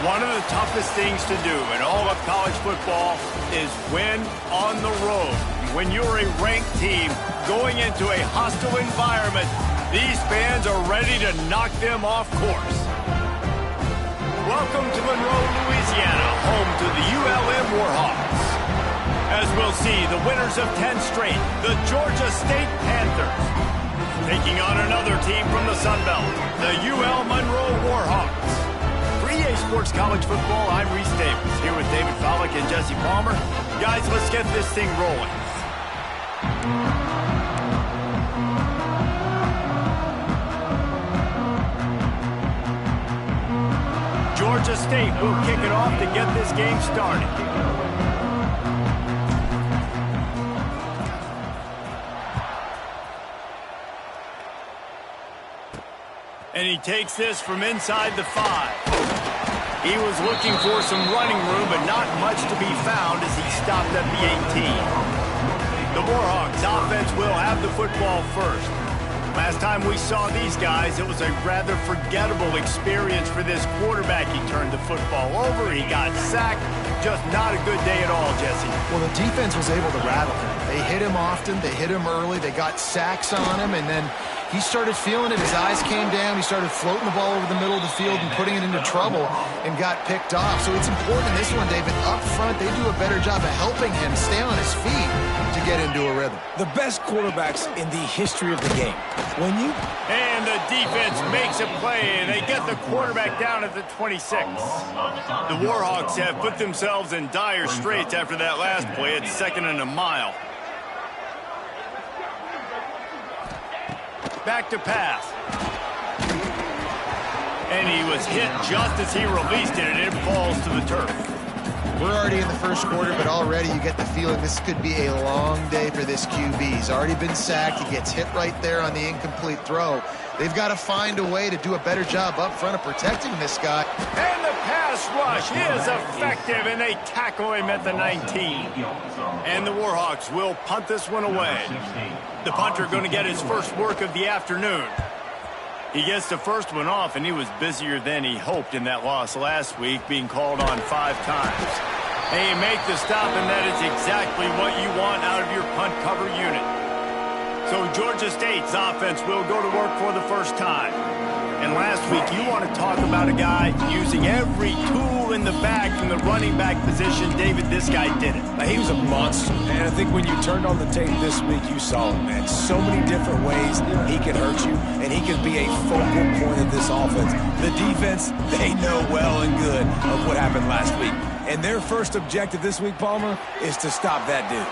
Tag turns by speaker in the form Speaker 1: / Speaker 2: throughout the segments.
Speaker 1: One of the toughest things to do in all of college football is win on the road. When you're a ranked team going into a hostile environment, these fans are ready to knock them off course. Welcome to Monroe, Louisiana, home to the ULM Warhawks. As we'll see, the winners of 10 straight, the Georgia State Panthers, taking on another team from the Sun Belt, the UL Monroe Warhawks. For EA Sports College Football, I'm Reese Davis, here with David Follick and Jesse Palmer. Guys, let's get this thing rolling. Georgia State will kick it off to get this game started. And he takes this from inside the 5. He was looking for some running room, but not much to be found as he stopped at the 18. The Warhawks offense will have the football first. Last time we saw these guys, it was a rather forgettable experience for this quarterback. He turned the football over, he got sacked. Just not a good day at all, Jesse.
Speaker 2: Well, the defense was able to rattle him. They hit him often, they hit him early, they got sacks on him, and then he started feeling it. His eyes came down. He started floating the ball over the middle of the field and putting it into trouble and got picked off. So it's important in this one, David. Up front, they do a better job of helping him stay on his feet to get into a rhythm.
Speaker 3: The best quarterbacks in the history of the game.
Speaker 1: And the defense makes a play, and they get the quarterback down at the 26. The Warhawks have put themselves in dire straits after that last play. It's 2nd and a mile. Back to pass. And he was hit just as he released it, and it falls to the turf.
Speaker 2: We're already in the first quarter, but already you get the feeling this could be a long day for this QB. He's already been sacked. He gets hit right there on the incomplete throw. They've got to find a way to do a better job up front of protecting this guy.
Speaker 1: And the pass rush is effective, and they tackle him at the 19. And the Warhawks will punt this one away. The punter going to get his first work of the afternoon. He gets the first one off, and he was busier than he hoped in that loss last week, being called on 5 times. And you make the stop, and that is exactly what you want out of your punt cover unit. So Georgia State's offense will go to work for the first time. And last week, you want to talk about a guy using every tool in the bag from the running back position. David, this guy did it.
Speaker 3: He was a monster, and I think when you turned on the tape this week, you saw it, man. So many different ways he can hurt you, and he can be a focal point of this offense. The defense, they know well and good of what happened last week. And their first objective this week, Palmer, is to stop that dude.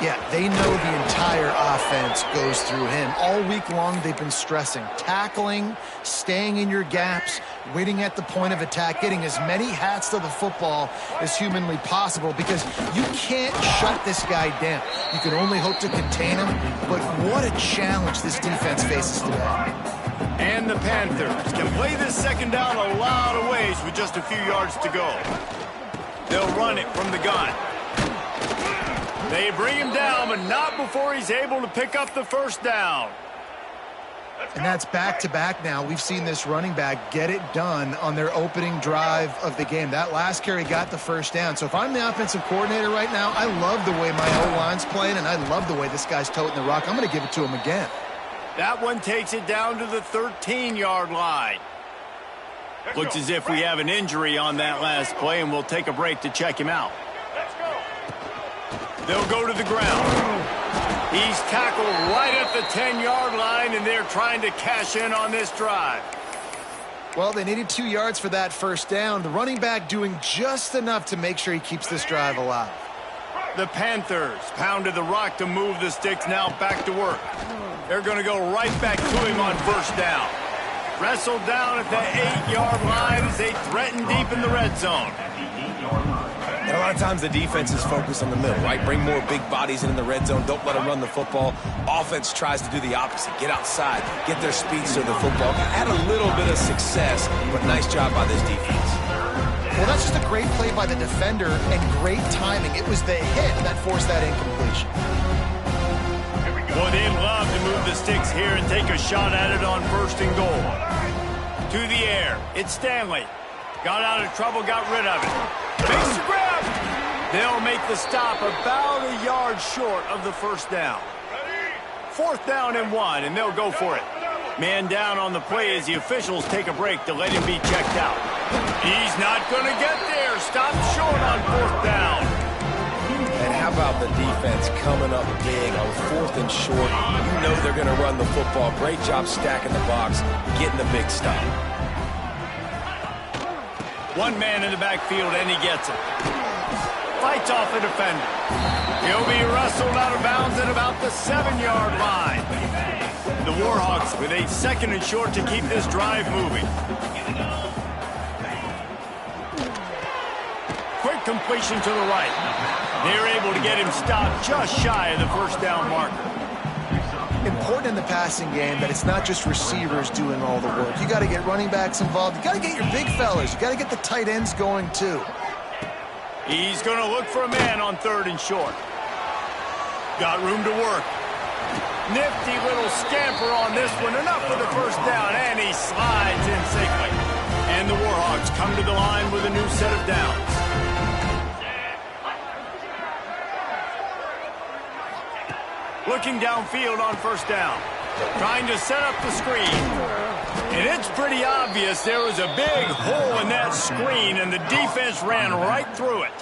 Speaker 2: Yeah, they know the entire offense goes through him. All week long, they've been stressing. Tackling, staying in your gaps, waiting at the point of attack, getting as many hats to the football as humanly possible, because you can't shut this guy down. You can only hope to contain him, but what a challenge this defense faces today.
Speaker 1: And the Panthers can play this second down a lot of ways with just a few yards to go. They'll run it from the gun. They bring him down, but not before he's able to pick up the first down.
Speaker 2: And that's back-to-back now. We've seen this running back get it done on their opening drive of the game. That last carry got the first down. So if I'm the offensive coordinator right now, I love the way my O-line's playing, and I love the way this guy's toting the rock. I'm going to give it to him again.
Speaker 1: That one takes it down to the 13-yard line. Looks as if we have an injury on that last play, and we'll take a break to check him out. They'll go to the ground. He's tackled right at the 10-yard line, and they're trying to cash in on this drive.
Speaker 2: Well, they needed 2 yards for that first down. The running back doing just enough to make sure he keeps this drive alive.
Speaker 1: The Panthers pounded the rock to move the sticks, now back to work. They're going to go right back to him on first down. Wrestled down at the 8-yard line as they threaten deep in the red zone.
Speaker 3: And a lot of times the defense is focused on the middle, right? Bring more big bodies into the red zone. Don't let them run the football. Offense tries to do the opposite. Get outside. Get their speedster the football. Had a little bit of success, but nice job by this defense.
Speaker 2: Well, that's just a great play by the defender and great timing. It was the hit that forced that incompletion.
Speaker 1: Boy, they'd love to move the sticks here and take a shot at it on 1st and goal. To the air. It's Stanley. Got out of trouble, got rid of it. Makes the grab. They'll make the stop about a yard short of the first down. 4th down and 1, and they'll go for it. Man down on the play as the officials take a break to let him be checked out. He's not going to get there. Stopped short on 4th down.
Speaker 3: And how about the defense coming up big on 4th and short? You know they're going to run the football. Great job stacking the box, getting the big stop.
Speaker 1: One man in the backfield, and he gets it. Fights off the defender. He'll be wrestled out of bounds at about the 7-yard line. The Warhawks with a 2nd and short to keep this drive moving. Quick completion to the right. They're able to get him stopped just shy of the first down marker.
Speaker 2: Important in the passing game that it's not just receivers doing all the work. You got to get running backs involved. You got to get your big fellas. You got to get the tight ends going too.
Speaker 1: He's going to look for a man on 3rd and short. Got room to work. Nifty little scamper on this one. Enough for the first down, and he slides in safely. And the Warhawks come to the line with a new set of downs. Looking downfield on 1st down. Trying to set up the screen. And it's pretty obvious there was a big hole in that screen, and the defense ran right through it.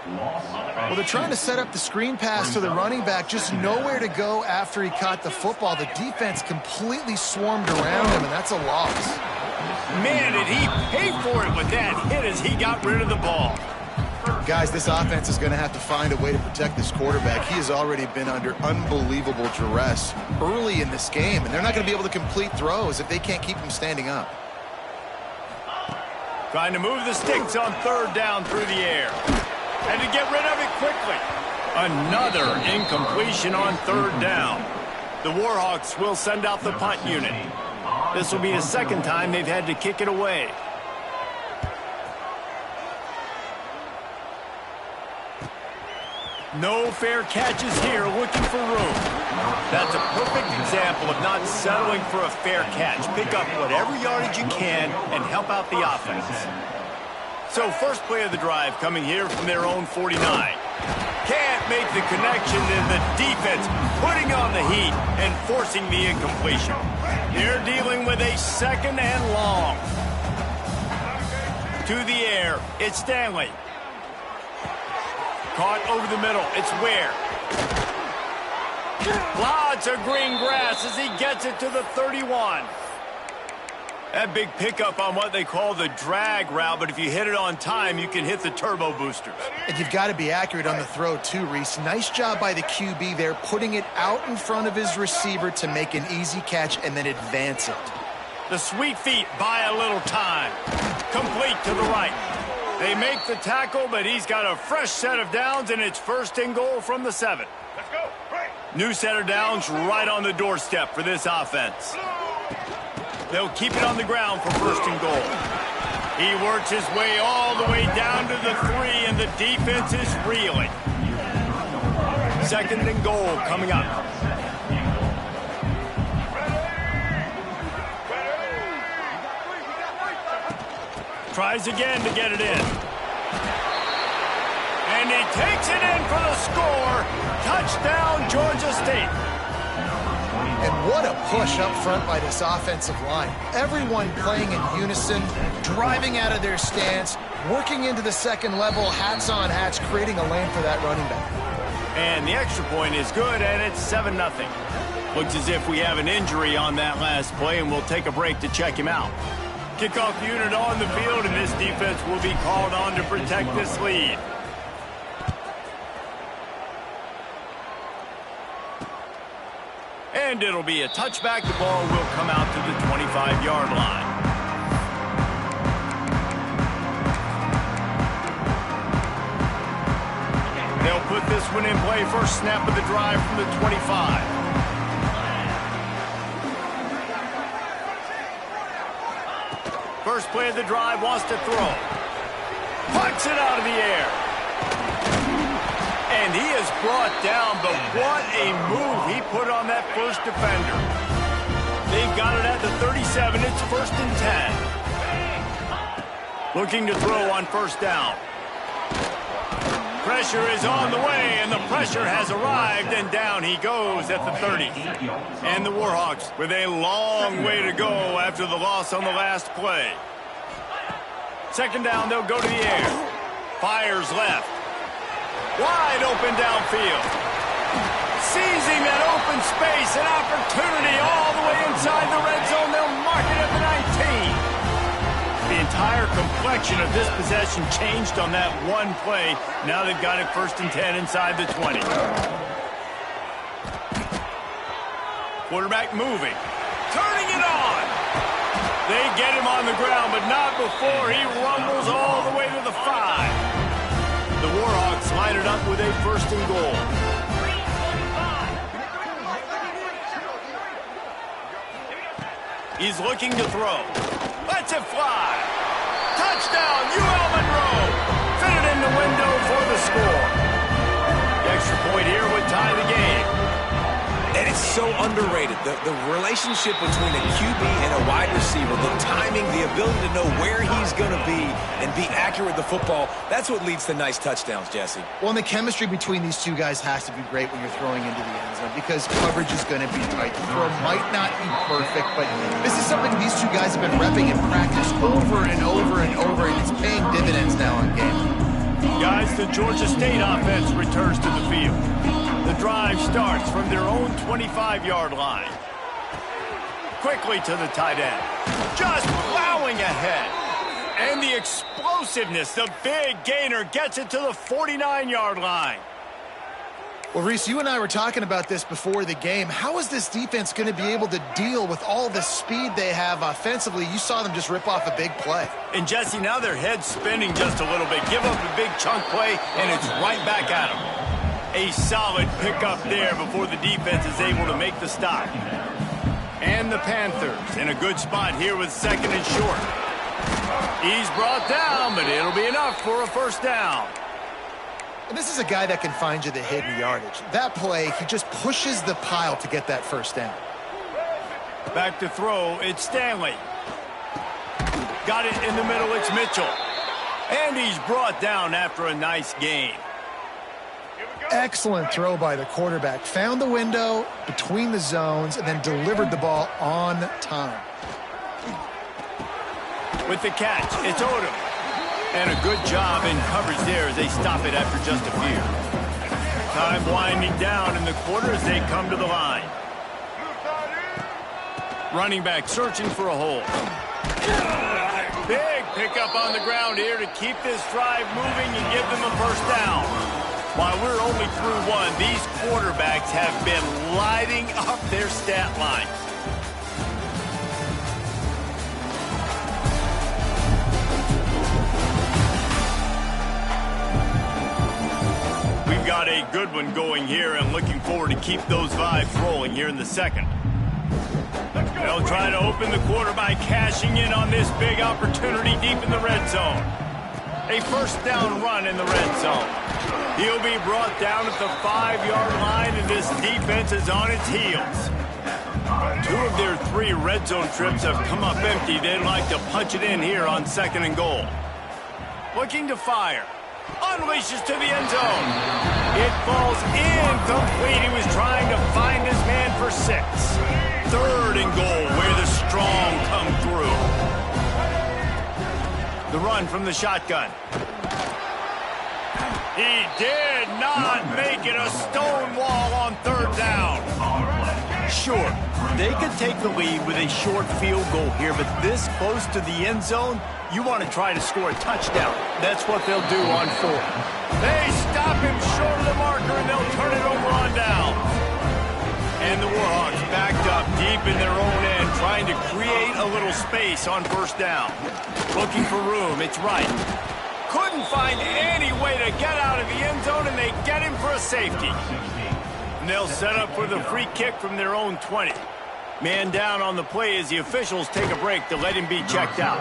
Speaker 2: Well, they're trying to set up the screen pass to the running back, just nowhere to go after he caught the football. The defense completely swarmed around him, and that's a loss.
Speaker 1: Man, did he pay for it with that hit as he got rid of the ball.
Speaker 2: Guys, this offense is going to have to find a way to protect this quarterback. He has already been under unbelievable duress early in this game, and they're not going to be able to complete throws if they can't keep him standing up.
Speaker 1: Trying to move the sticks on 3rd down through the air. And to get rid of it quickly. Another incompletion on 3rd down. The Warhawks will send out the punt unit. This will be the 2nd time they've had to kick it away. No fair catches here, looking for room. That's a perfect example of not settling for a fair catch. Pick up whatever yardage you can and help out the offense. So first play of the drive coming here from their own 49. Can't make the connection, and the defense putting on the heat and forcing the incompletion. They're dealing with a 2nd and long. To the air, it's Stanley. Caught over the middle, it's Ware. Lots of green grass as he gets it to the 31. That big pickup on what they call the drag route, but if you hit it on time, you can hit the turbo boosters.
Speaker 2: And you've got to be accurate on the throw too, Reese. Nice job by the QB there, putting it out in front of his receiver to make an easy catch and then advance it.
Speaker 1: The sweet feet buy a little time. Complete to the right. They make the tackle, but he's got a fresh set of downs, and it's 1st and goal from the 7. Let's go. Right. New set of downs right on the doorstep for this offense. They'll keep it on the ground for 1st and goal. He works his way all the way down to the 3, and the defense is reeling. 2nd and goal coming up. Tries again to get it in. And he takes it in for the score. Touchdown, Georgia State.
Speaker 2: And what a push up front by this offensive line. Everyone playing in unison, driving out of their stance, working into the 2nd level, hats on hats, creating a lane for that running back.
Speaker 1: And the extra point is good, and it's 7-0. Looks as if we have an injury on that last play, and we'll take a break to check him out. Kickoff unit on the field, and this defense will be called on to protect this lead. And it'll be a touchback. The ball will come out to the 25-yard line. They'll put this one in play. First snap of the drive from the 25. First play of the drive, wants to throw. Pucks it out of the air. And he is brought down, but what a move he put on that first defender. They've got it at the 37. It's 1st and 10. Looking to throw on first down. Pressure is on the way, and the pressure has arrived, and down he goes at the 30. And the Warhawks with a long way to go after the loss on the last play. Second down, they'll go to the air. Fires left. Wide open downfield. Seizing that open space, an opportunity all the way inside the red zone. They'll mark it at the 19. The entire complexion of this possession changed on that one play. Now they've got it 1st and 10 inside the 20. Quarterback moving. Turning it on. They get him on the ground, but not before he rumbles all the way to the 5. The Warhawks line it up with a 1st and goal. He's looking to throw. Lets it fly. Touchdown, Monroe. Fitted in the window for the score. The extra point here would tie the game.
Speaker 3: And it's so underrated. The relationship between a QB and a wide receiver, the timing, the ability to know where he's going to be and be accurate with the football, that's what leads to nice touchdowns, Jesse.
Speaker 2: Well, and the chemistry between these two guys has to be great when you're throwing into the end zone because coverage is going to be tight. The throw might not be perfect, but this is something these two guys have been repping in practice over and over and over, and it's paying dividends now on game.
Speaker 1: Guys, the Georgia State offense returns to the field. The drive starts from their own 25-yard line. Quickly to the tight end. Just plowing ahead. And the explosiveness, the big gainer gets it to the 49-yard line.
Speaker 2: Well, Reese, you and I were talking about this before the game. How is this defense going to be able to deal with all the speed they have offensively? You saw them just rip off a big play.
Speaker 1: And, Jesse, now their head's spinning just a little bit. Give up a big chunk play, and it's right back at them. A solid pickup there before the defense is able to make the stop. And the Panthers in a good spot here with 2nd and short. He's brought down, but it'll be enough for a 1st down.
Speaker 2: And this is a guy that can find you the hidden yardage. That play, he just pushes the pile to get that 1st down.
Speaker 1: Back to throw, it's Stanley. Got it in the middle, it's Mitchell. And he's brought down after a nice gain.
Speaker 2: Excellent throw by the quarterback. Found the window between the zones and then delivered the ball on time.
Speaker 1: With the catch, it's Odom. And a good job in coverage there as they stop it after just a few. Time winding down in the quarter as they come to the line. Running back searching for a hole. Big pickup on the ground here to keep this drive moving and give them a 1st down. While we're only through one, these quarterbacks have been lighting up their stat line. We've got a good one going here and looking forward to keep those vibes rolling here in the 2nd. They'll try to open the quarter by cashing in on this big opportunity deep in the red zone. A 1st down run in the red zone. He'll be brought down at the 5-yard line, and this defense is on its heels. 2 of their 3 red zone trips have come up empty. They'd like to punch it in here on 2nd and goal. Looking to fire. Unleashes to the end zone. It falls incomplete. He was trying to find his man for 6. 3rd and goal, where the strong come through. The run from the shotgun. He did not make it a stone wall on 3rd down. Sure, they could take the lead with a short field goal here, but this close to the end zone, you want to try to score a touchdown. That's what they'll do on 4th. They stop him short of the marker, and they'll turn it over on down. And the Warhawks backed up deep in their own end, trying to create a little space on 1st down. Looking for room, it's right. Couldn't find any way to get out of the end zone, and they get him for a safety. And they'll set up for the free kick from their own 20. Man down on the play as the officials take a break to let him be checked out.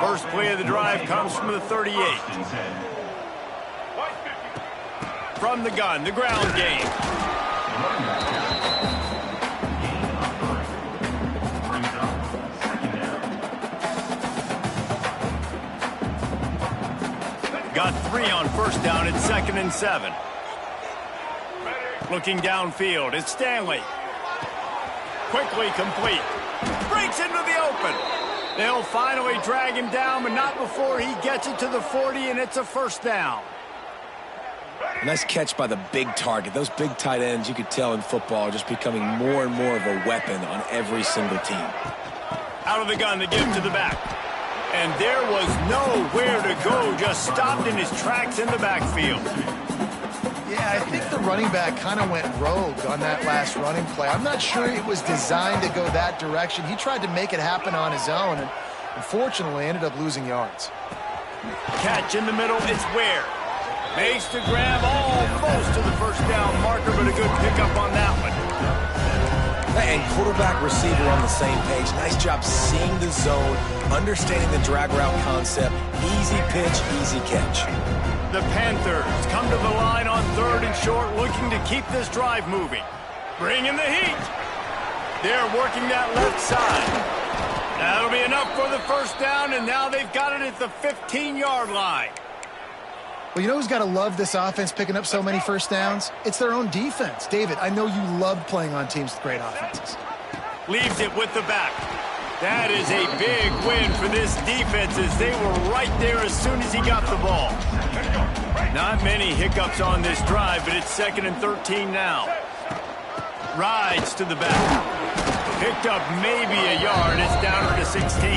Speaker 1: First play of the drive comes from the 38. From the gun, the ground game. Got 3 on first down at 2nd and 7. Looking downfield, it's Stanley. Quickly complete. Breaks into the open. They'll finally drag him down, but not before he gets it to the 40, and it's a first down.
Speaker 3: Nice catch by the big target. Those big tight ends, you could tell in football, are just becoming more and more of a weapon on every single team.
Speaker 1: Out of the gun, they give to the back. And there was nowhere to go, just stopped in his tracks in the backfield.
Speaker 2: Yeah, I think the running back kind of went rogue on that last running play. I'm not sure it was designed to go that direction. He tried to make it happen on his own, and unfortunately ended up losing yards.
Speaker 1: Catch in the middle, it's Ware. Makes the grab almost to the first down marker, but a good pickup on that one.
Speaker 3: And quarterback, receiver on the same page. Nice job seeing the zone, understanding the drag route concept. Easy pitch, easy catch.
Speaker 1: The Panthers come to the line on 3rd and short, looking to keep this drive moving. Bring in the heat. They're working that left side. That'll be enough for the first down, and now they've got it at the 15-yard line.
Speaker 2: Well, you know who's got to love this offense picking up so many first downs? It's their own defense. David, I know you loved playing on teams with great offenses.
Speaker 1: Leaves it with the back. That is a big win for this defense as they were right there as soon as he got the ball. Not many hiccups on this drive, but it's 2nd and 13 now. Rides to the back. Picked up maybe a yard. It's down to the 16.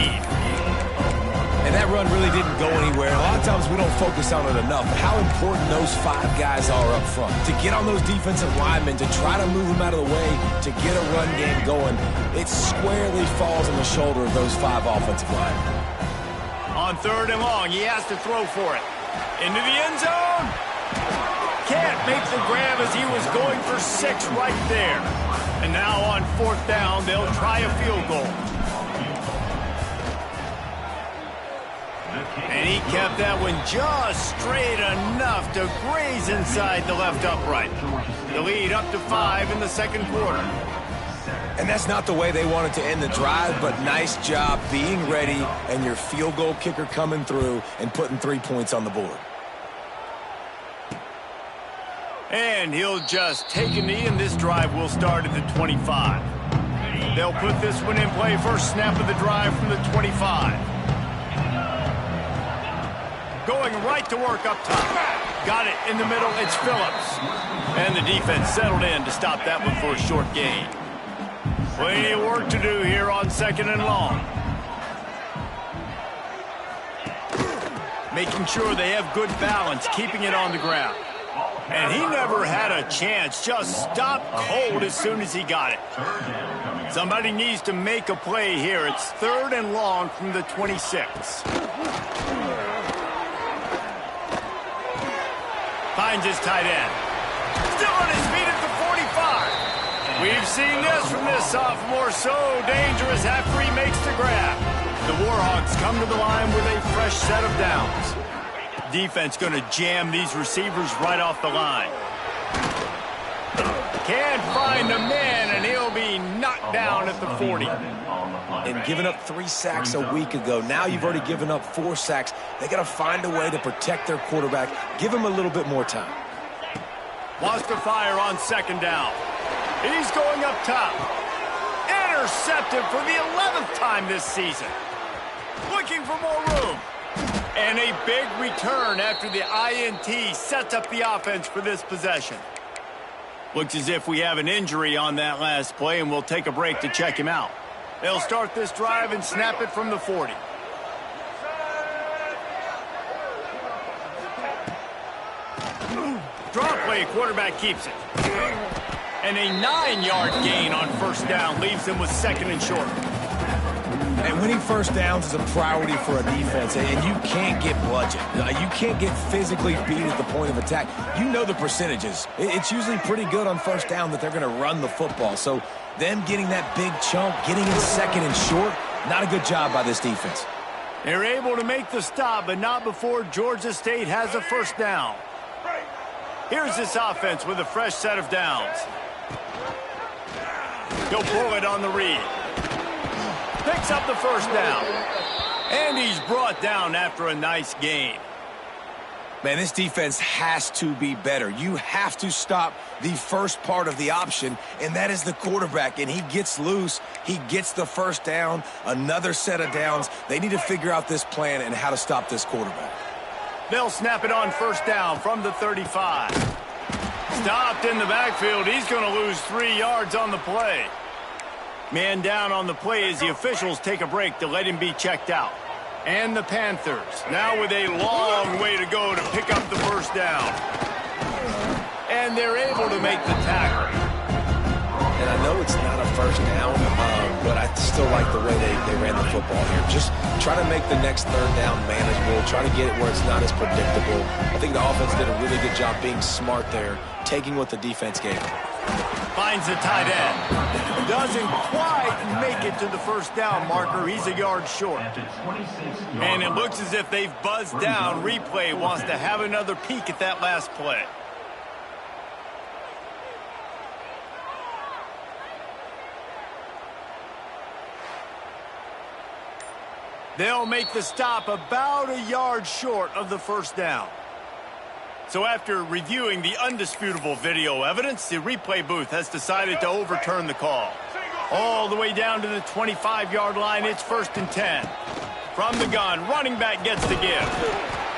Speaker 3: And that run really didn't go anywhere. A lot of times we don't focus on it enough, but how important those 5 guys are up front. To get on those defensive linemen, to try to move them out of the way, to get a run game going, it squarely falls on the shoulder of those 5 offensive linemen.
Speaker 1: On 3rd and long, he has to throw for it. Into the end zone. Can't make the grab as he was going for 6 right there. And now on 4th down, they'll try a field goal. And he kept that one just straight enough to graze inside the left upright. The lead up to 5 in the 2nd quarter.
Speaker 3: And that's not the way they wanted to end the drive, but nice job being ready and your field goal kicker coming through and putting 3 points on the board.
Speaker 1: And he'll just take a knee, and this drive will start at the 25. They'll put this one in play. First snap of the drive from the 25. Going right to work up top. Got it in the middle. It's Phillips. And the defense settled in to stop that one for a short gain. Plenty of work to do here on 2nd and long. Making sure they have good balance, keeping it on the ground. And he never had a chance. Just stopped cold as soon as he got it. Somebody needs to make a play here. It's 3rd and long from the 26. Finds his tight end. Still on his feet at the 45. We've seen this from this sophomore. So dangerous after he makes the grab. The Warhawks come to the line with a fresh set of downs. Defense going to jam these receivers right off the line. Can't find a man, and he'll be knocked down at the 40.
Speaker 3: And giving up 3 sacks a week ago. Now you've already given up 4 sacks. They got to find a way to protect their quarterback. Give him a little bit more time.
Speaker 1: Wants to fire on 2nd down. He's going up top. Intercepted for the 11th time this season. Looking for more room. And a big return after the INT sets up the offense for this possession. Looks as if we have an injury on that last play, and we'll take a break to check him out. They'll start this drive and snap it from the 40. Draw play, quarterback keeps it. And a 9-yard gain on first down leaves him with 2nd and short.
Speaker 3: And winning first downs is a priority for a defense, and you can't get bludgeoned. You can't get physically beat at the point of attack. You know the percentages. It's usually pretty good on first down that they're going to run the football. So them getting that big chunk, getting in 2nd and short, not a good job by this defense.
Speaker 1: They're able to make the stop, but not before Georgia State has a first down. Here's this offense with a fresh set of downs. He'll pull it on the read. Picks up the first down. And he's brought down after a nice gain.
Speaker 3: Man, this defense has to be better. You have to stop the first part of the option, and that is the quarterback. And he gets loose. He gets the first down, another set of downs. They need to figure out this plan and how to stop this quarterback.
Speaker 1: They'll snap it on first down from the 35. Stopped in the backfield. He's going to lose 3 yards on the play. Man down on the play as the officials take a break to let him be checked out. And the Panthers now with a long way to go to pick up the first down. And they're able to make the tackle.
Speaker 3: And I know it's not a first down, but I still like the way they ran the football here. Just try to make the next third down manageable. Try to get it where it's not as predictable. I think the offense did a really good job being smart there, taking what the defense gave them.
Speaker 1: Finds the tight end. Doesn't quite make it to the first down marker. He's a yard short. And it looks as if they've buzzed down. Replay wants to have another peek at that last play. They'll make the stop about a yard short of the first down. So after reviewing the undisputable video evidence, the replay booth has decided to overturn the call. All the way down to the 25-yard line, it's 1st and 10. From the gun, running back gets the give.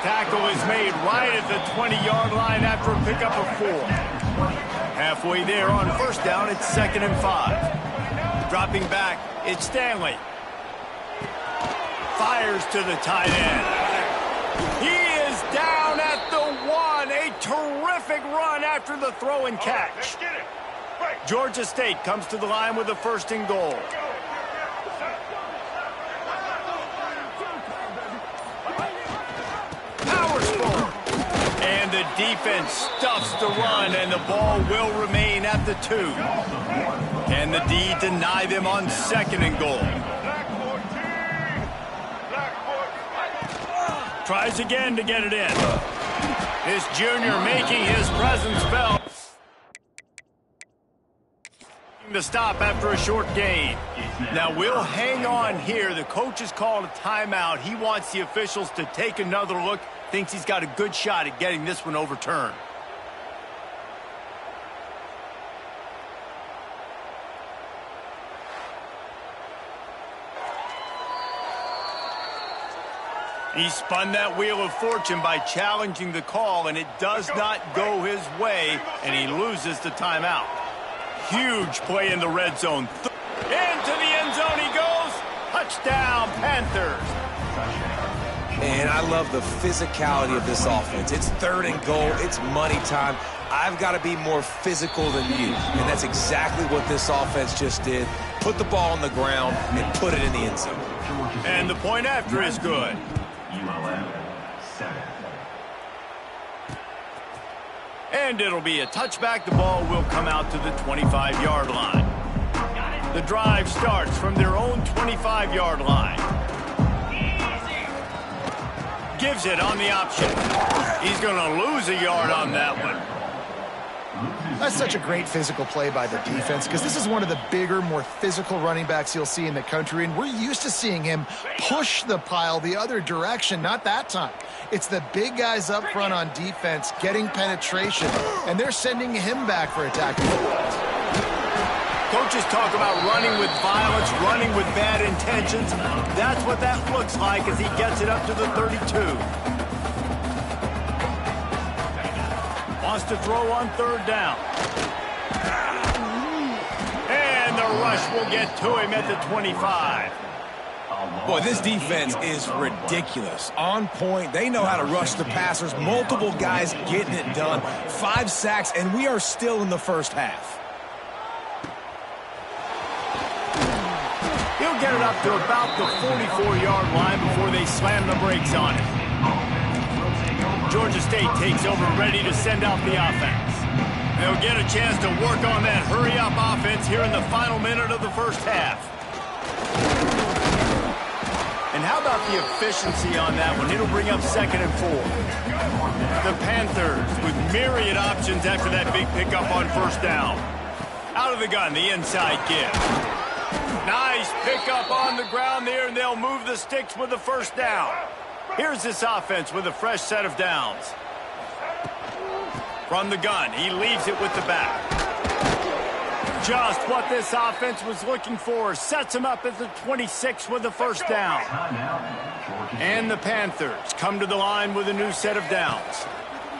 Speaker 1: Tackle is made right at the 20-yard line after a pickup of 4. Halfway there on first down, it's 2nd and 5. Dropping back, it's Stanley. Fires to the tight end. He is down at the 1. A terrific run after the throw and catch. Georgia State comes to the line with a 1st and goal. Powers forward. And the defense stuffs the run, and the ball will remain at the 2. And the D deny them on 2nd and goal. Tries again to get it in. This junior making his presence felt. The stop after a short gain. Now we'll hang on here. The coach has called a timeout. He wants the officials to take another look. Thinks he's got a good shot at getting this one overturned. He spun that wheel of fortune by challenging the call, and it does not go his way, and he loses the timeout. Huge play in the red zone. Into the end zone he goes. Touchdown, Panthers.
Speaker 3: And I love the physicality of this offense. It's 3rd and goal. It's money time. I've got to be more physical than you. And that's exactly what this offense just did. Put the ball on the ground and put it in the end zone.
Speaker 1: And the point after is good. And it'll be a touchback. The ball will come out to the 25-yard line. The drive starts from their own 25-yard line. Gives it on the option. He's going to lose a yard on that one.
Speaker 2: That's such a great physical play by the defense because this is one of the bigger, more physical running backs you'll see in the country, and we're used to seeing him push the pile the other direction. Not that time. It's the big guys up front on defense getting penetration, and they're sending him back for a tackle.
Speaker 1: Coaches talk about running with violence, running with bad intentions. That's what that looks like as he gets it up to the 32. Wants to throw on 3rd down. And the rush will get to him at the 25.
Speaker 3: Boy, this defense is ridiculous. On point. They know how to rush the passers. Multiple guys getting it done. 5 sacks, and we are still in the first half.
Speaker 1: He'll get it up to about the 44-yard line before they slam the brakes on it. Georgia State takes over, ready to send out the offense. They'll get a chance to work on that hurry-up offense here in the final minute of the first half. And how about the efficiency on that one? It'll bring up 2nd and 4. The Panthers with myriad options after that big pickup on first down. Out of the gun, the inside give. Nice pickup on the ground there, and they'll move the sticks with the first down. Here's this offense with a fresh set of downs. From the gun, he leaves it with the back. Just what this offense was looking for. Sets him up at the 26 with the first down. And the Panthers come to the line with a new set of downs.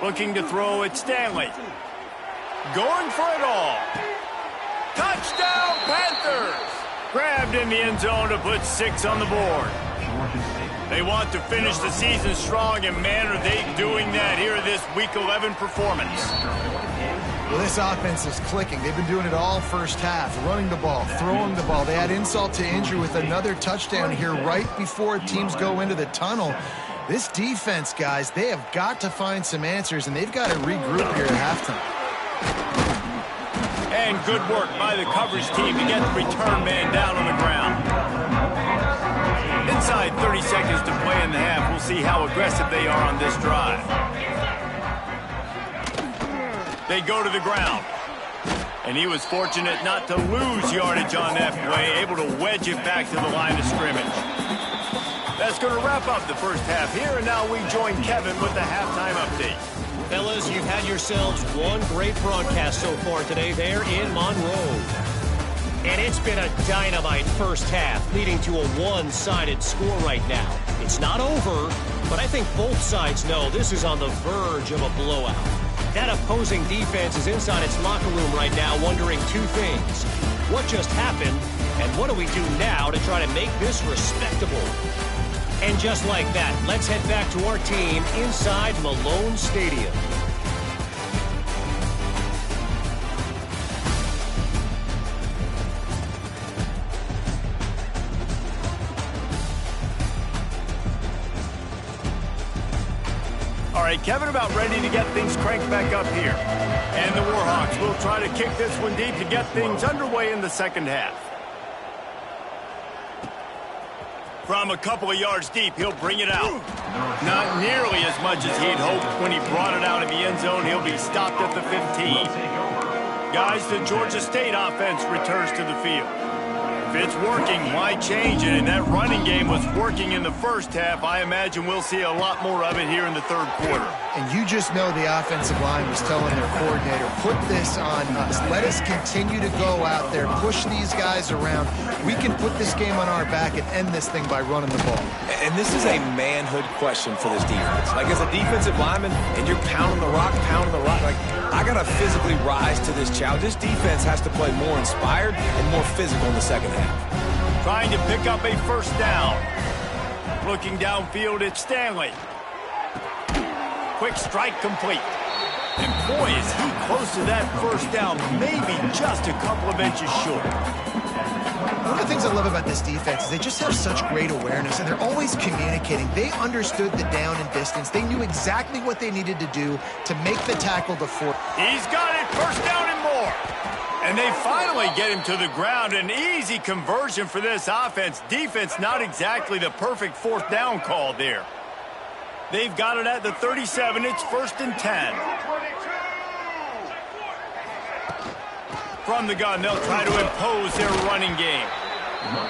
Speaker 1: Looking to throw at Stanley. Going for it all. Touchdown, Panthers! Grabbed in the end zone to put 6 on the board. They want to finish the season strong, and man, are they doing that here this Week 11 performance.
Speaker 2: Well, this offense is clicking. They've been doing it all first half, running the ball, throwing the ball. They add insult to injury with another touchdown here right before teams go into the tunnel. This defense, guys, they have got to find some answers, and they've got to regroup here at halftime.
Speaker 1: And good work by the coverage team to get the return man down on the ground. Inside 30 seconds to play in the half. We'll see how aggressive they are on this drive. They go to the ground. And he was fortunate not to lose yardage on that play, able to wedge it back to the line of scrimmage. That's going to wrap up the first half here, and now we join Kevin with the halftime update.
Speaker 4: Fellas, you've had yourselves one great broadcast so far today there in Monroe. And it's been a dynamite first half, leading to a one-sided score right now. It's not over, but I think both sides know this is on the verge of a blowout. That opposing defense is inside its locker room right now wondering two things. What just happened, and what do we do now to try to make this respectable? And just like that, let's head back to our team inside Malone Stadium.
Speaker 1: All right, Kevin, about ready to get things cranked back up here. And the Warhawks will try to kick this one deep to get things underway in the second half. From a couple of yards deep, he'll bring it out. Not nearly as much as he'd hoped when he brought it out of the end zone. He'll be stopped at the 15. Guys, the Georgia State offense returns to the field. If it's working, why change it? And that running game was working in the first half. I imagine we'll see a lot more of it here in the third quarter.
Speaker 2: And you just know the offensive line was telling their coordinator, put this on us. Let us continue to go out there, push these guys around. We can put this game on our back and end this thing by running the ball.
Speaker 3: And this is a manhood question for this defense. Like, as a defensive lineman, and you're pounding the rock, like, I got to physically rise to this challenge. This defense has to play more inspired and more physical in the second half.
Speaker 1: Trying to pick up a first down. Looking downfield at Stanley. Quick strike complete. And boy, is he close to that first down, maybe just a couple of inches short.
Speaker 2: One of the things I love about this defense is they just have such great awareness, and they're always communicating. They understood the down and distance. They knew exactly what they needed to do to make the tackle to fourth.
Speaker 1: He's got it, first down and more. And they finally get him to the ground. An easy conversion for this offense. Defense, not exactly the perfect fourth down call there. They've got it at the 37. It's 1st and 10. From the gun, they'll try to impose their running game.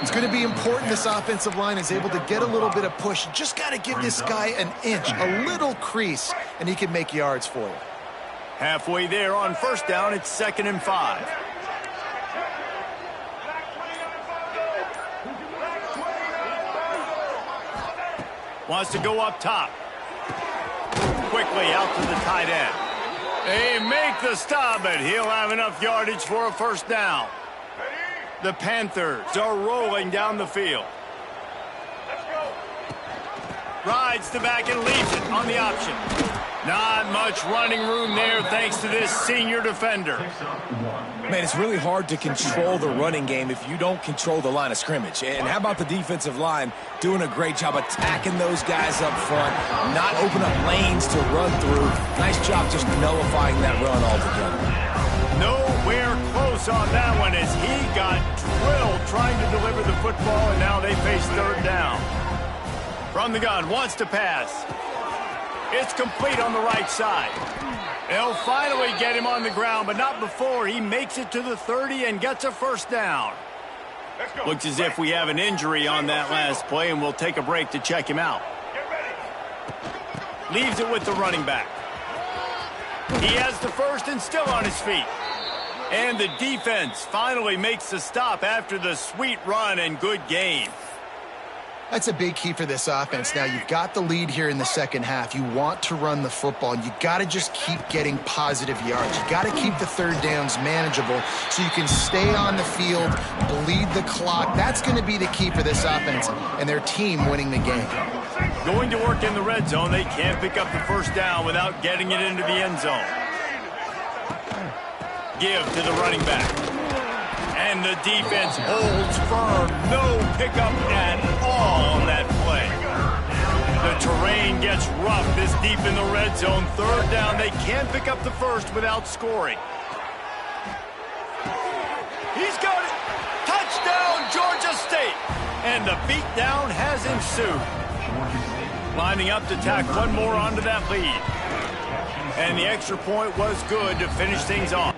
Speaker 2: It's going to be important this offensive line is able to get a little bit of push. Just got to give this guy an inch, a little crease, and he can make yards for you.
Speaker 1: Halfway there on first down, it's 2nd and 5. Wants to go up top. Quickly out to the tight end. They make the stop, but he'll have enough yardage for a first down. The Panthers are rolling down the field. Rides the back and leaves it on the option. Not much running room there thanks to this senior defender.
Speaker 3: Man, it's really hard to control the running game if you don't control the line of scrimmage. And how about the defensive line doing a great job attacking those guys up front, not open up lanes to run through. Nice job just nullifying that run altogether.
Speaker 1: Nowhere close on that one as he got drilled trying to deliver the football, and now they face third down. From the gun, wants to pass. It's complete on the right side. They'll finally get him on the ground, but not before he makes it to the 30 and gets a first down. Looks as if we have an injury on that last play, and we'll take a break to check him out. Leaves it with the running back. He has the first and still on his feet. And the defense finally makes the stop after the sweet run and good game.
Speaker 2: That's a big key for this offense. Now, you've got the lead here in the second half. You want to run the football, and you got to just keep getting positive yards. You got to keep the third downs manageable so you can stay on the field, bleed the clock. That's going to be the key for this offense and their team winning the game.
Speaker 1: Going to work in the red zone, they can't pick up the first down without getting it into the end zone. Give to the running back. And the defense holds firm. No pickup at all on that play. The terrain gets rough this deep in the red zone. Third down, they can't pick up the first without scoring. He's got it. Touchdown, Georgia State. And the beatdown has ensued. Lining up to tack one more onto that lead. And the extra point was good to finish things off.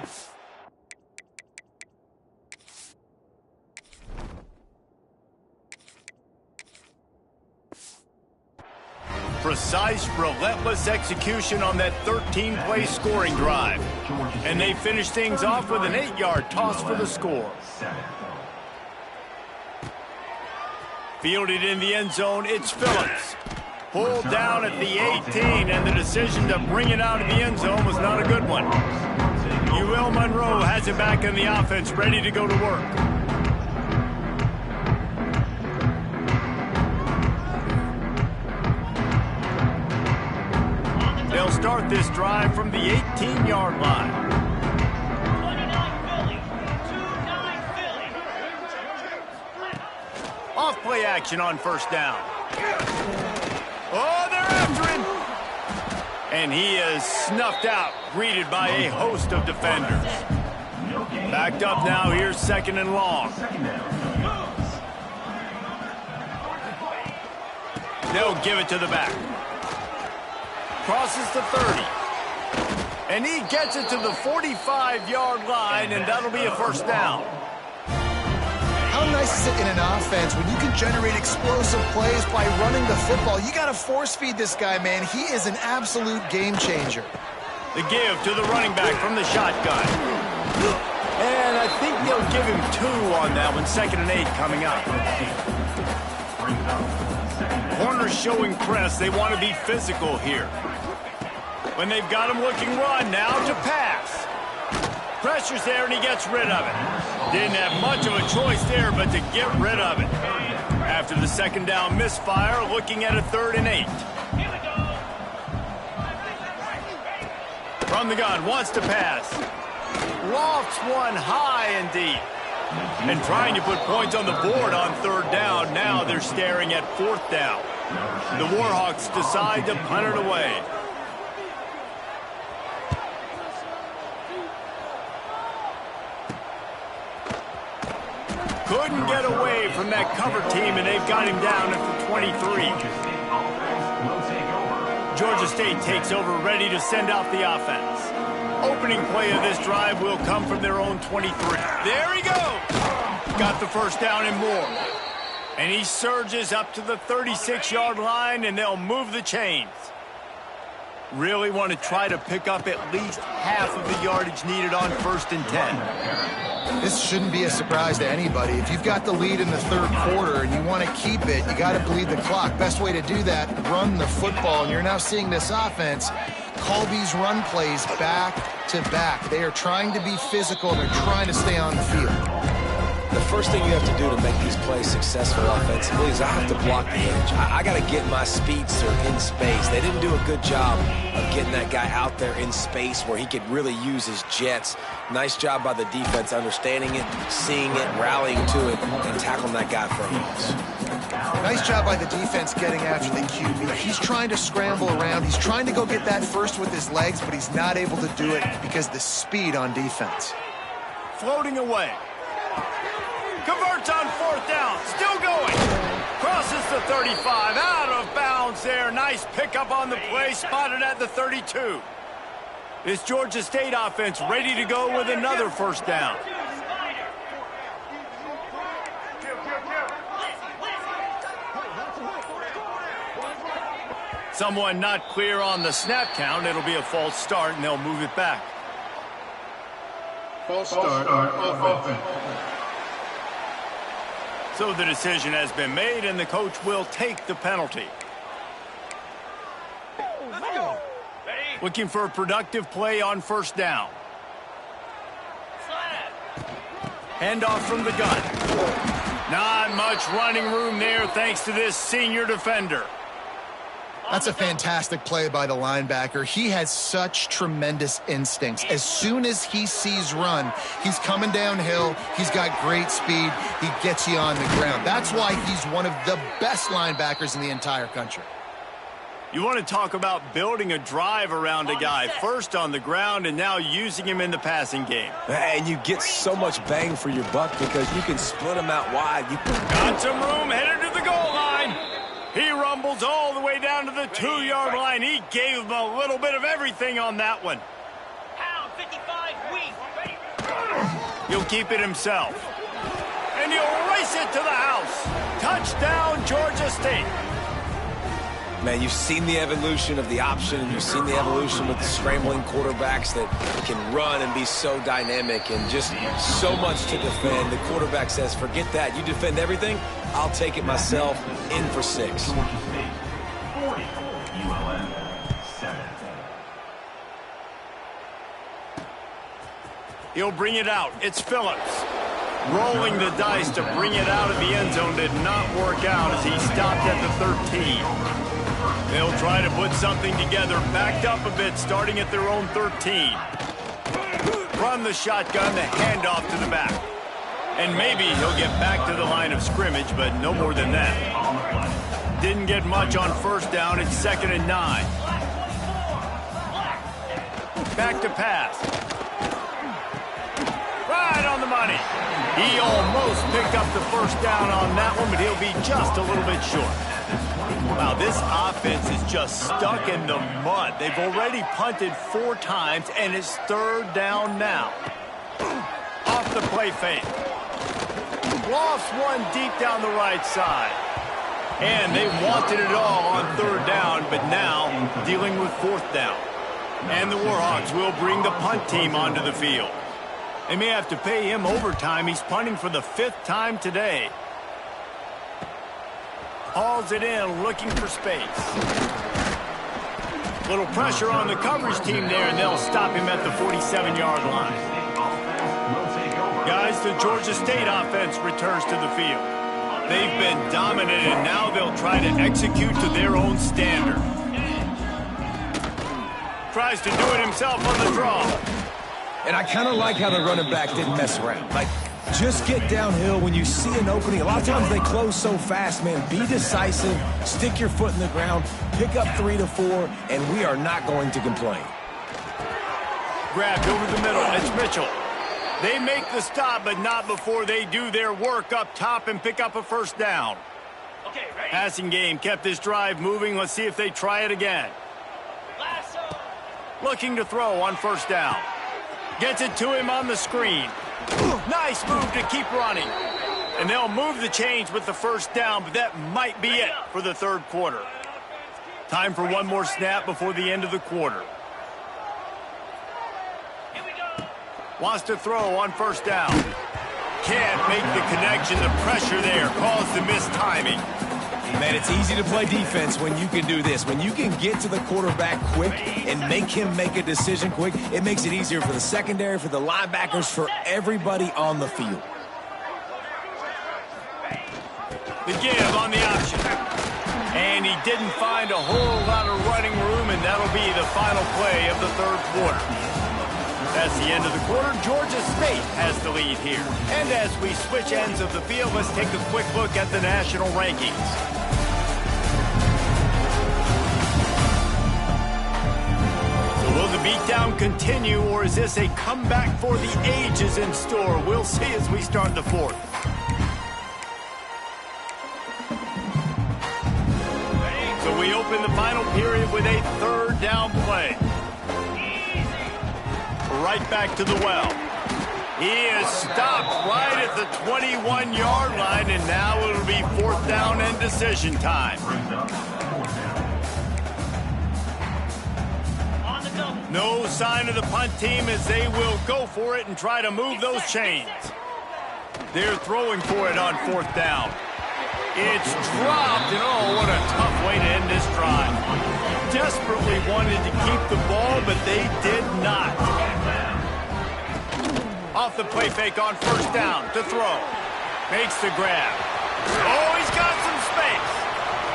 Speaker 1: Precise, relentless execution on that 13-play scoring drive. And they finish things off with an 8-yard toss for the score. Fielded in the end zone, it's Phillips. Pulled down at the 18, and the decision to bring it out of the end zone was not a good one. UL Monroe has it back in the offense, ready to go to work. They'll start this drive from the 18-yard line.
Speaker 5: 29 Philly.
Speaker 1: Off play action on first down. Oh, they're after him. And he is snuffed out, greeted by a host of defenders. Backed up now, here's second and long. They'll give it to the back. Crosses the 30. And he gets it to the 45-yard line, and that'll be a first down.
Speaker 2: How nice is it in an offense when you can generate explosive plays by running the football? You got to force feed this guy, man. He is an absolute game changer.
Speaker 1: The give to the running back from the shotgun. And I think they'll give him 2 on that one. 2nd and 8 coming up. Corners showing press. They want to be physical here. When they've got him looking run, now to pass. Pressure's there, and he gets rid of it. Didn't have much of a choice there, but to get rid of it. After the second down misfire, looking at a 3rd and 8. From the gun, wants to pass. Lofts one high and deep. And trying to put points on the board on 3rd down. Now they're staring at 4th down. The Warhawks decide to punt it away. Couldn't get away from that cover team, and they've got him down at the 23. Georgia State takes over, ready to send out the offense. Opening play of this drive will come from their own 23. There he goes! Got the first down and more. And he surges up to the 36-yard line, and they'll move the chains. Really want to try to pick up at least half of the yardage needed on 1st and 10.
Speaker 2: This shouldn't be a surprise to anybody. If you've got the lead in the 3rd quarter and you want to keep it, you got to bleed the clock. Best way to do that, run the football. And you're now seeing this offense call these run plays back to back. They are trying to be physical, and they're trying to stay on the field.
Speaker 3: The first thing you have to do to make these plays successful offensively is I have to block the edge. I got to get my speedster in space. They didn't do a good job of getting that guy out there in space where he could really use his jets. Nice job by the defense understanding it, seeing it, rallying to it, and tackling that guy for a loss.
Speaker 2: Nice job by the defense getting after the QB. He's trying to scramble around. He's trying to go get that first with his legs, but he's not able to do it because of the speed on defense.
Speaker 1: Floating away. Converts on 4th down. Still going. Crosses the 35. Out of bounds there. Nice pickup on the play. Spotted at the 32. This Georgia State offense ready to go with another first down. Someone not clear on the snap count. It'll be a false start, and they'll move it back.
Speaker 6: False start, offense.
Speaker 1: So the decision has been made, and the coach will take the penalty. Looking for a productive play on first down. Handoff from the gun. Not much running room there thanks to this senior defender.
Speaker 2: That's a fantastic play by the linebacker. He has such tremendous instincts. As soon as he sees run, he's coming downhill. He's got great speed. He gets you on the ground. That's why he's one of the best linebackers in the entire country.
Speaker 1: You want to talk about building a drive around a guy, first on the ground and now using him in the passing game.
Speaker 3: And you get so much bang for your buck because you can split them out wide.
Speaker 1: Got some room, headed to the goal line. He rumbles all the way down to the 2-yard line. He gave him a little bit of everything on that one.
Speaker 5: Pound 55 weak.
Speaker 1: He'll keep it himself. And he'll race it to the house. Touchdown, Georgia State.
Speaker 3: Man, you've seen the evolution of the option, and you've seen the evolution with the scrambling quarterbacks that can run and be so dynamic and just so much to defend. The quarterback says, forget that. You defend everything, I'll take it myself. In for 6.
Speaker 1: He'll bring it out. It's Phillips. Rolling the dice to bring it out of the end zone did not work out as he stopped at the 13. They'll try to put something together, backed up a bit, starting at their own 13. Run the shotgun, the handoff to the back. And maybe he'll get back to the line of scrimmage, but no more than that. Didn't get much on first down. It's 2nd and 9. Back to pass. Right on the money. He almost picked up the first down on that one, but he'll be just a little bit short. Wow, this offense is just stuck in the mud. They've already punted 4 times, and it's 3rd down now. Off the play fake. Lofts one deep down the right side. And they wanted it all on 3rd down, but now dealing with 4th down. And the Warhawks will bring the punt team onto the field. They may have to pay him overtime. He's punting for the 5th time today. Hauls it in, looking for space. Little pressure on the coverage team there, and they'll stop him at the 47-yard line. Guys, the Georgia State offense returns to the field. They've been dominant, and now they'll try to execute to their own standard. Tries to do it himself on the draw.
Speaker 3: And I kind of like how the running back didn't mess around. Like, just get downhill when you see an opening. A lot of times they close so fast, man. Be decisive, stick your foot in the ground, pick up 3 to 4, and we are not going to complain.
Speaker 1: Grabbed over the middle. It's Mitchell. They make the stop, but not before they do their work up top and pick up a first down.
Speaker 5: Okay, ready?
Speaker 1: Passing game kept this drive moving. Let's see if they try it again.
Speaker 5: Lasso.
Speaker 1: Looking to throw on first down. Gets it to him on the screen. Nice move to keep running. And they'll move the chains with the first down, but that might be it for the 3rd quarter. Time for one more snap before the end of the quarter.
Speaker 5: Here we go.
Speaker 1: Wants to throw on first down. Can't make the connection. The pressure there caused the missed timing.
Speaker 3: Man, it's easy to play defense when you can do this. When you can get to the quarterback quick and make him make a decision quick, it makes it easier for the secondary, for the linebackers, for everybody on the field.
Speaker 1: The give on the option. And he didn't find a whole lot of running room, and that'll be the final play of the 3rd quarter. That's the end of the quarter. Georgia State has the lead here. And as we switch ends of the field, let's take a quick look at the national rankings. So will the beatdown continue, or is this a comeback for the ages in store? We'll see as we start the 4th. So we open the final period with a 3rd down play. Right back to the well. He is stopped right at the 21-yard line, and now it'll be 4th down and decision time. No sign of the punt team as they will go for it and try to move those chains. They're throwing for it on 4th down. It's dropped, and oh, what a tough way to end this drive. Desperately wanted to keep the ball, but they did not. Off the play fake on 1st down to throw. Makes the grab. Oh, he's got some space.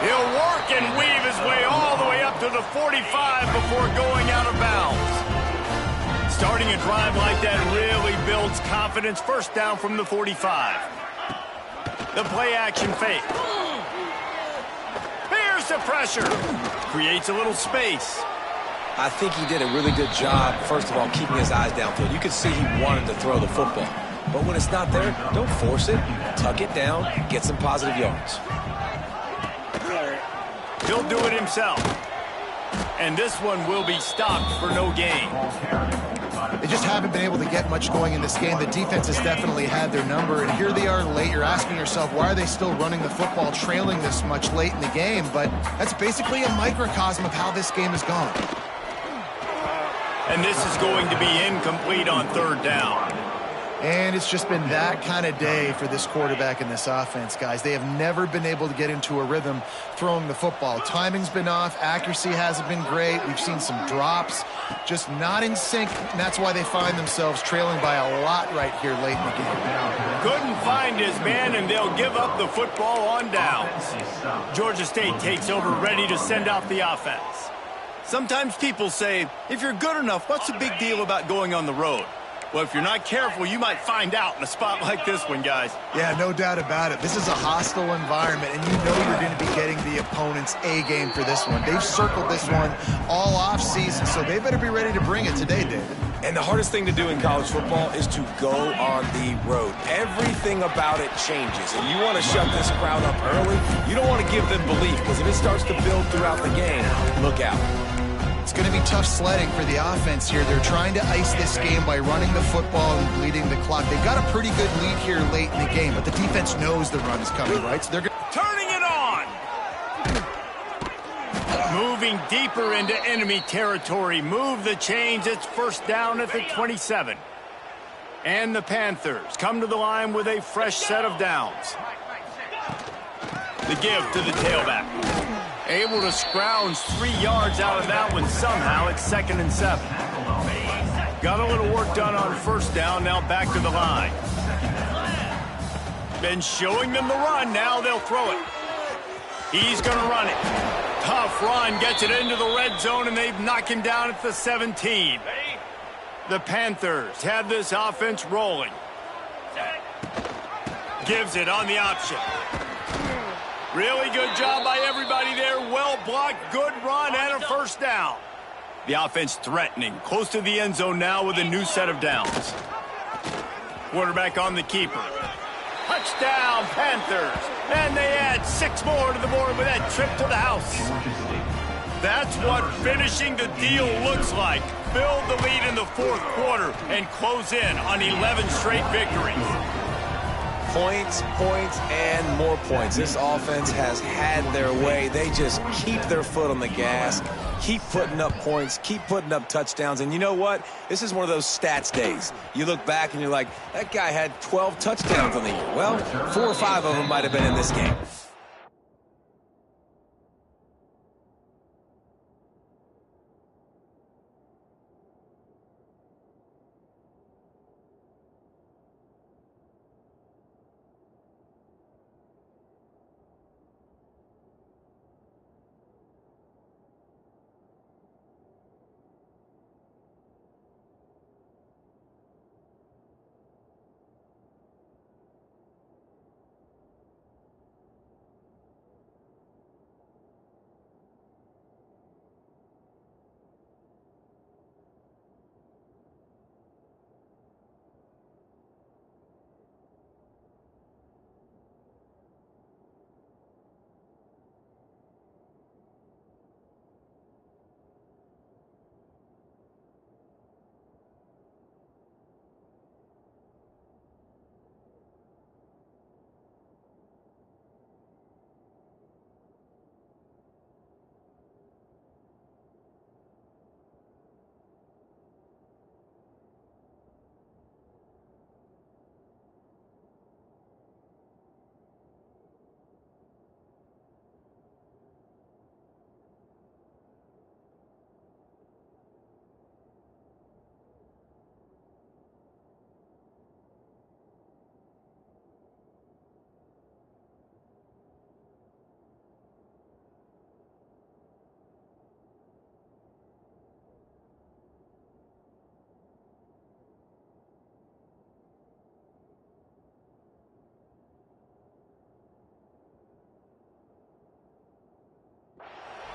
Speaker 1: He'll work and weave his way all the way up to the 45 before going out of bounds. Starting a drive like that really builds confidence. 1st down from the 45. The play action fake. Here's the pressure. Creates a little space.
Speaker 3: I think he did a really good job, first of all, keeping his eyes downfield. You could see he wanted to throw the football. But when it's not there, don't force it. Tuck it down, get some positive yards.
Speaker 1: He'll do it himself. And this one will be stopped for no gain.
Speaker 2: They just haven't been able to get much going in this game. The defense has definitely had their number, and here they are late. You're asking yourself, why are they still running the football, trailing this much late in the game? But that's basically a microcosm of how this game has gone.
Speaker 1: And this is going to be incomplete on 3rd down.
Speaker 2: And it's just been that kind of day for this quarterback and this offense, guys. They have never been able to get into a rhythm throwing the football. Timing's been off. Accuracy hasn't been great. We've seen some drops, just not in sync, and that's why they find themselves trailing by a lot right here late in the game.
Speaker 1: Couldn't find his man, and they'll give up the football on downs. Georgia State takes over, ready to send out the offense. Sometimes people say, if you're good enough, what's the big deal about going on the road? Well, if you're not careful, you might find out in a spot like this one, guys.
Speaker 2: Yeah, no doubt about it. This is a hostile environment, and you know you're going to be getting the opponent's A game for this one. They've circled this one all off season, so they better be ready to bring it today, David.
Speaker 3: And the hardest thing to do in college football is to go on the road. Everything about it changes, and you want to shut this crowd up early. You don't want to give them belief, because if it starts to build throughout the game, look out.
Speaker 2: It's going to be tough sledding for the offense here. They're trying to ice this game by running the football and bleeding the clock. They've got a pretty good lead here late in the game, but the defense knows the run is coming, right? So they're
Speaker 1: turning it on. Moving deeper into enemy territory. Move the chains. It's 1st down at the 27. And the Panthers come to the line with a fresh set of downs. The give to the tailback. Able to scrounge 3 yards out of that one somehow. It's 2nd and 7. Got a little work done on 1st down. Now back to the line. Been showing them the run. Now they'll throw it. He's going to run it. Tough run. Gets it into the red zone, and they've knocked him down at the 17. The Panthers have this offense rolling. Gives it on the option. Really good job by everybody there. Well blocked, good run, and a 1st down. The offense threatening. Close to the end zone now with a new set of downs. Quarterback on the keeper. Touchdown, Panthers. And they add 6 more to the board with that trip to the house. That's what finishing the deal looks like. Build the lead in the 4th quarter and close in on 11 straight victories.
Speaker 3: Points, points, and more points. This offense has had their way. They just keep their foot on the gas, keep putting up points, keep putting up touchdowns. And you know what? This is one of those stats days. You look back and you're like, that guy had 12 touchdowns on the year. Well, 4 or 5 of them might have been in this game.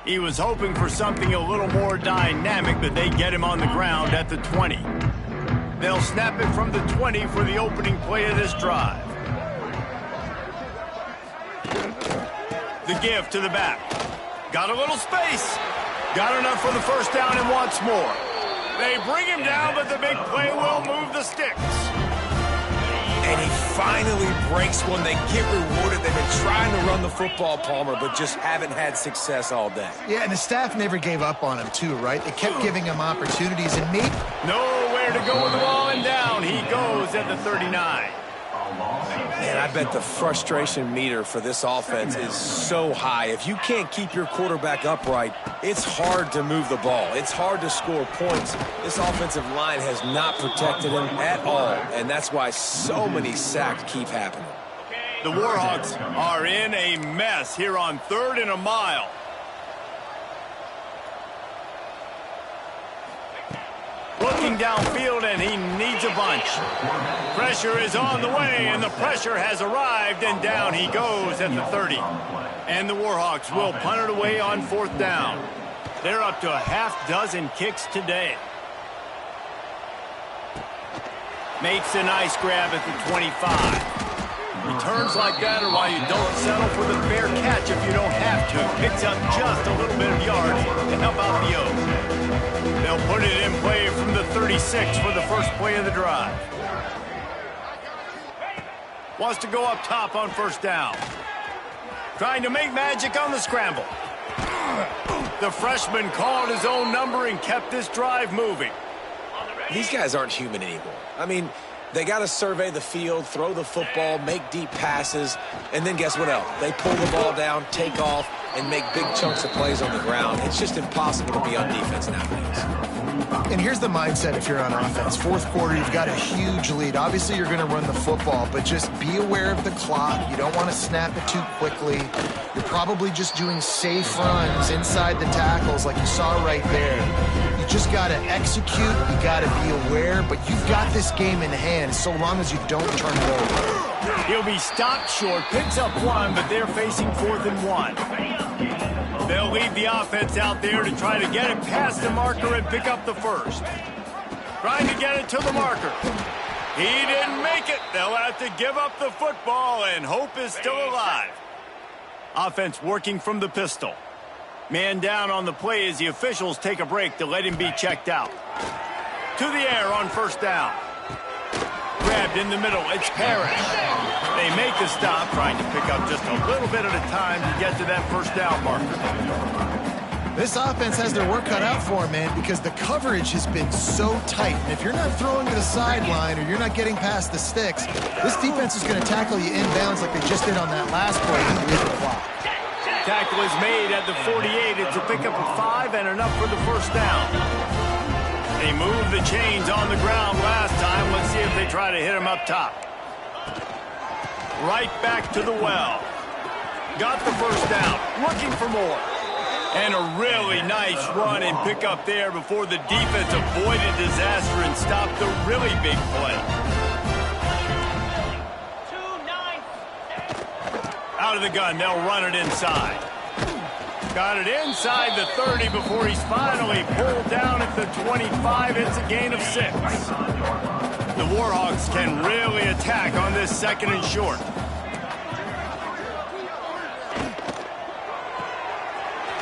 Speaker 1: He was hoping for something a little more dynamic, but they get him on the ground at the 20. They'll snap it from the 20 for the opening play of this drive. The give to the back. Got a little space. Got enough for the first down and wants more. They bring him down, but the big play will move the sticks.
Speaker 3: And he finally breaks one. They get rewarded. They've been trying to run the football, Palmer, but just haven't had success all day.
Speaker 2: Yeah, and the staff never gave up on him, too, right? They kept giving him opportunities, and maybe...
Speaker 1: Nowhere to go with the ball, and down he goes at the 39.
Speaker 3: Man, I bet the frustration meter for this offense is so high. If you can't keep your quarterback upright, it's hard to move the ball. It's hard to score points. This offensive line has not protected him at all, and that's why so many sacks keep happening.
Speaker 1: The Warhawks are in a mess here on 3rd and a mile. Looking downfield, and he needs a bunch. Pressure is on the way, and the pressure has arrived, and down he goes at the 30. And the Warhawks will punt it away on 4th down. They're up to a half-dozen kicks today. Makes a nice grab at the 25. Returns like that are why you don't settle for the fair catch if you don't have to. Picks up just a little bit of yards to help out the O's. They'll put it in play from the 36 for the first play of the drive. Wants to go up top on 1st down. Trying to make magic on the scramble. The freshman called his own number and kept this drive moving.
Speaker 3: These guys aren't human anymore. I mean, they got to survey the field, throw the football, make deep passes, and then guess what else? They pull the ball down, take off, and make big chunks of plays on the ground. It's just impossible to be on defense nowadays.
Speaker 2: And here's the mindset if you're on offense. 4th quarter, you've got a huge lead. Obviously, you're going to run the football, but just be aware of the clock. You don't want to snap it too quickly. You're probably just doing safe runs inside the tackles like you saw right there. You just got to execute. You got to be aware, but you've got this game in hand so long as you don't turn it over.
Speaker 1: He'll be stopped short, picks up 1, but they're facing 4th and 1. They'll leave the offense out there to try to get it past the marker and pick up the first. Trying to get it to the marker. He didn't make it. They'll have to give up the football, and hope is still alive. Offense working from the pistol. Man down on the play as the officials take a break to let him be checked out. To the air on 1st down. Grabbed in the middle. It's Parrish. They make the stop, trying to pick up just a little bit at a time to get to that 1st down marker.
Speaker 2: This offense has their work cut out for them, man, because the coverage has been so tight. And if you're not throwing to the sideline or you're not getting past the sticks, this defense is going to tackle you inbounds like they just did on that last play and leave the clock.
Speaker 1: Tackle is made at the 48. It's a pickup of 5 and enough for the 1st down. They moved the chains on the ground last time. Let's see if they try to hit him up top. Right back to the well. Got the 1st down. Looking for more. And a really nice run and pick up there before the defense avoided disaster and stopped the really big play.
Speaker 5: 2-9.
Speaker 1: Out of the gun, they'll run it inside. Got it inside the 30 before he's finally pulled down at the 25. It's a gain of 6. The Warhawks can really attack on this 2nd and short.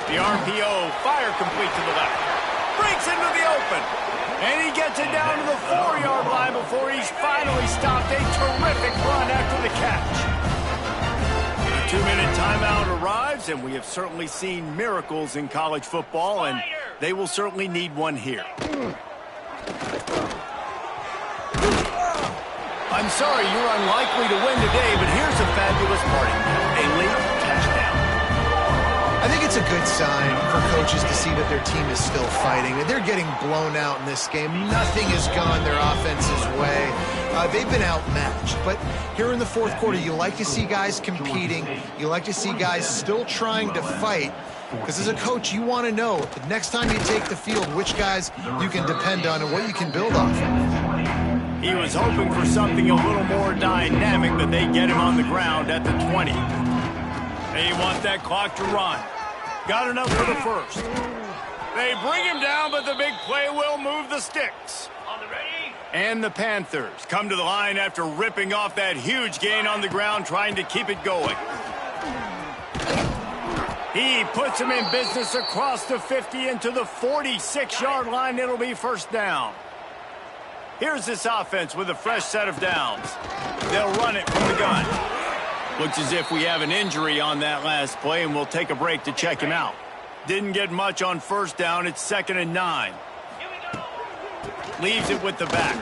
Speaker 1: The RPO, fire complete to the left. Breaks into the open. And he gets it down to the 4-yard line before he's finally stopped. A terrific run after the catch. A 2-minute timeout arrives, and we have certainly seen miracles in college football, and they will certainly need one here. I'm sorry you're unlikely to win today, but here's a fabulous parting gift. A late touchdown.
Speaker 2: I think it's a good sign for coaches to see that their team is still fighting. They're getting blown out in this game. Nothing has gone their offense's way. They've been outmatched. But here in the 4th quarter, you like to see guys competing. You like to see guys still trying to fight. Because as a coach, you want to know the next time you take the field, which guys you can depend on and what you can build off of.
Speaker 1: He was hoping for something a little more dynamic, but they get him on the ground at the 20. They want that clock to run. Got enough for the first. They bring him down, but the big play will move the sticks.
Speaker 5: On the ready.
Speaker 1: And the Panthers come to the line after ripping off that huge gain on the ground, trying to keep it going. He puts him in business across the 50 into the 46-yard line. It'll be first down. Here's this offense with a fresh set of downs. They'll run it from the gun. Looks as if we have an injury on that last play, and we'll take a break to check him out. Didn't get much on first down. It's 2nd and 9.
Speaker 5: Here we go.
Speaker 1: Leaves it with the back.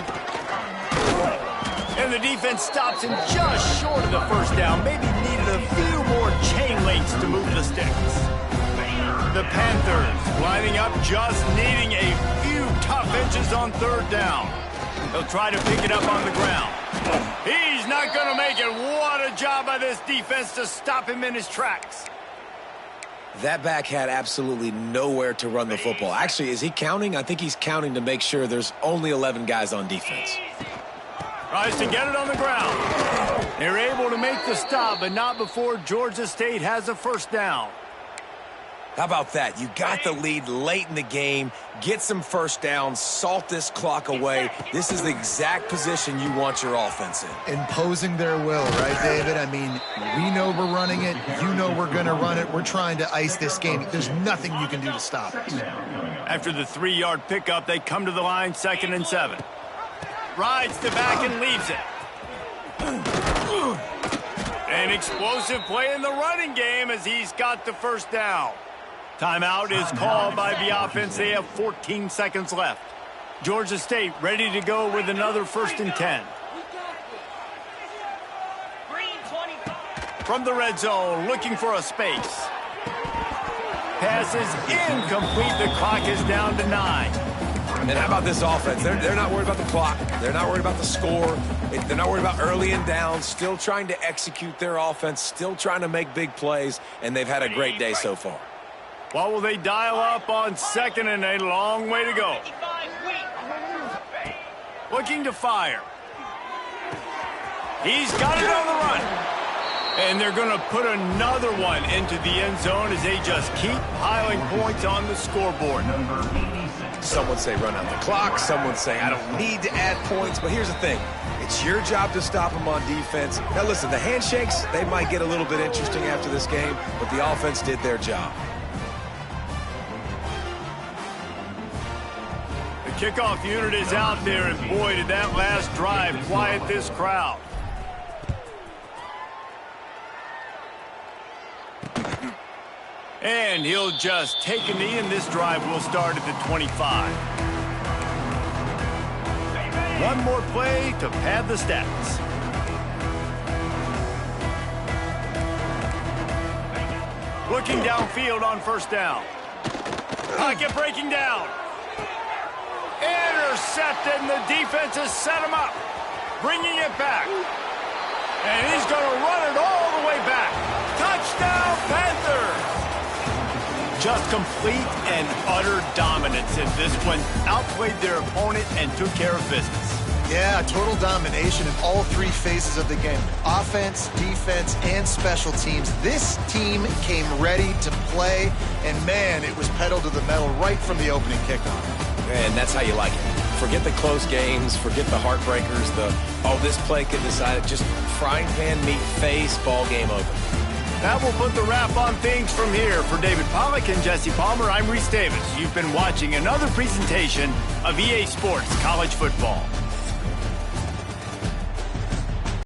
Speaker 1: And the defense stops him just short of the first down. Maybe needed a few more chain links to move the sticks. The Panthers lining up, just needing a few tough inches on 3rd down. He'll try to pick it up on the ground. He's not going to make it. What a job by this defense to stop him in his tracks.
Speaker 3: That back had absolutely nowhere to run the football. Actually, is he counting? I think he's counting to make sure there's only 11 guys on defense.
Speaker 1: Tries to get it on the ground. They're able to make the stop, but not before Georgia State has a first down.
Speaker 3: How about that? You got the lead late in the game. Get some first downs. Salt this clock away. This is the exact position you want your offense in.
Speaker 2: Imposing their will, right, David? I mean, we know we're running it. You know we're going to run it. We're trying to ice this game. There's nothing you can do to stop us.
Speaker 1: After the 3-yard pickup, they come to the line, 2nd and 7. Rides the back and leaves it. An explosive play in the running game as he's got the first down. Timeout is called by the offense. They have 14 seconds left. Georgia State ready to go with another 1st and 10.
Speaker 5: Green 25.
Speaker 1: From the red zone, looking for a space. Pass is incomplete. The clock is down to 9.
Speaker 3: And how about this offense? They're not worried about the clock. They're not worried about the score. They're not worried about early and down. Still trying to execute their offense. Still trying to make big plays. And they've had a great day so far.
Speaker 1: What will they dial up on 2nd and a long way to go?
Speaker 5: 55 weak.
Speaker 1: Looking to fire. He's got it on the run. And they're going to put another one into the end zone as they just keep piling points on the scoreboard.
Speaker 3: Some would say run out the clock. Some would say I don't need to add points. But here's the thing. It's your job to stop them on defense. Now, listen, the handshakes, they might get a little bit interesting after this game, but the offense did their job.
Speaker 1: The kickoff unit is out there, and boy, did that last drive quiet this crowd. And he'll just take a knee, and this drive will start at the 25. One more play to pad the stats. Looking downfield on first down. Pocket breaking down. Intercepted, and the defense has set him up. Bringing it back. And he's going to run it all the way back. Touchdown, Panthers! Just complete and utter dominance in this one. Outplayed their opponent and took care of business.
Speaker 2: Yeah, total domination in all 3 phases of the game. Offense, defense, and special teams. This team came ready to play, and man, it was pedal to the metal right from the opening kickoff.
Speaker 3: And that's how you like it. Forget the close games, forget the heartbreakers, this play could decide it. Just frying pan meet face, ball game over.
Speaker 1: That will put the wrap on things from here. For David Pollack and Jesse Palmer, I'm Reese Davis. You've been watching another presentation of EA Sports College Football.